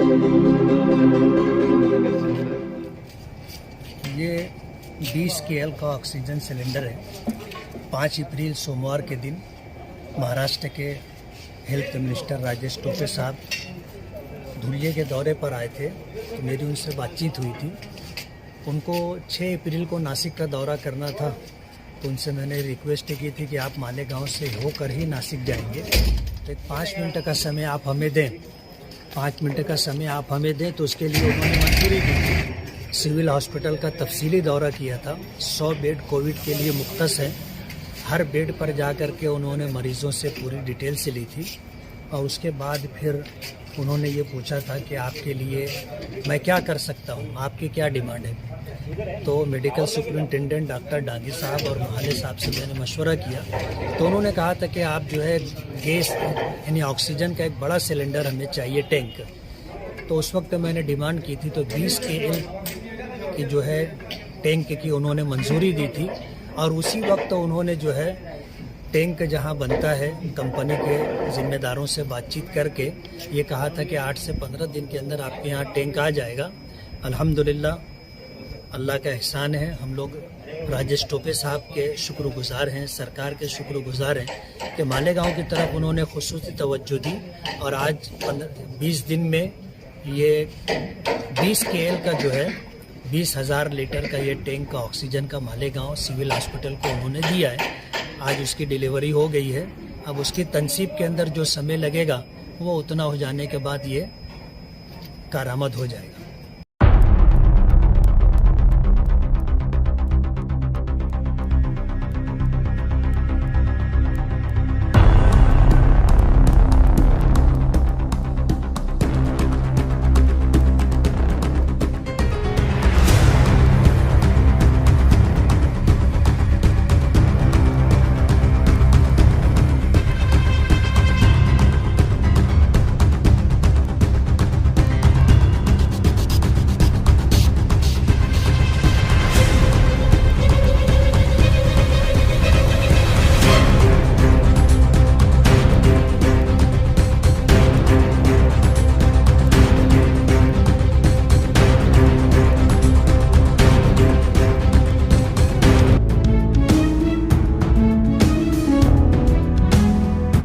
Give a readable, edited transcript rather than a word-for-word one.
ये 20 KL का oxygen cylinder है। 5 अप्रैल सोमवार के दिन महाराष्ट्र के हेल्थ मिनिस्टर राजेश टोपे साहब धुलिया के दौरे पर आए थे, तो मेरी उनसे बातचीत हुई थी। उनको 6 अप्रैल को नासिक का दौरा करना था, तो उनसे मैंने रिक्वेस्ट की थी कि आप मालेगांव से होकर ही नासिक जाएंगे, तो 5 मिनट का समय आप हमें दें। 5 मिनट का समय आप हमें दें, तो उसके लिए उन्होंने मंजूरी दी थी। सिविल हॉस्पिटल का तफसीली दौरा किया था। 100 बेड कोविड के लिए मुख्तस हैं। हर बेड पर जा कर के उन्होंने मरीज़ों से पूरी डिटेल से ली थी, और उसके बाद फिर उन्होंने ये पूछा था कि आपके लिए मैं क्या कर सकता हूँ, आपकी क्या डिमांड है। तो मेडिकल सुपरिटेंडेंट डॉक्टर डांगी साहब और महाले साहब से मैंने मशवरा किया, तो उन्होंने कहा था कि आप जो है गैस यानी ऑक्सीजन का एक बड़ा सिलेंडर हमें चाहिए, टैंक। तो उस वक्त मैंने डिमांड की थी, तो 20 KL की जो है टैंक की उन्होंने मंजूरी दी थी। और उसी वक्त उन्होंने जो है टैंक जहां बनता है कंपनी के ज़िम्मेदारों से बातचीत करके ये कहा था कि 8 से 15 दिन के अंदर आपके यहाँ टैंक आ जाएगा। अल्हम्दुलिल्लाह, अल्लाह का एहसान है। हम लोग राजेश टोपे साहब के शुक्रगुजार हैं, सरकार के शुक्रगुजार हैं कि मालेगांव की तरफ उन्होंने खुसूसी तवज्जो दी, और आज 20 दिन में ये 20 KL का जो है 20,000 लीटर का ये टैंक का ऑक्सीजन का मालेगांव सिविल हॉस्पिटल को उन्होंने दिया है। आज उसकी डिलीवरी हो गई है। अब उसकी तनसीब के अंदर जो समय लगेगा वो उतना हो जाने के बाद ये कारामद हो जाएगा।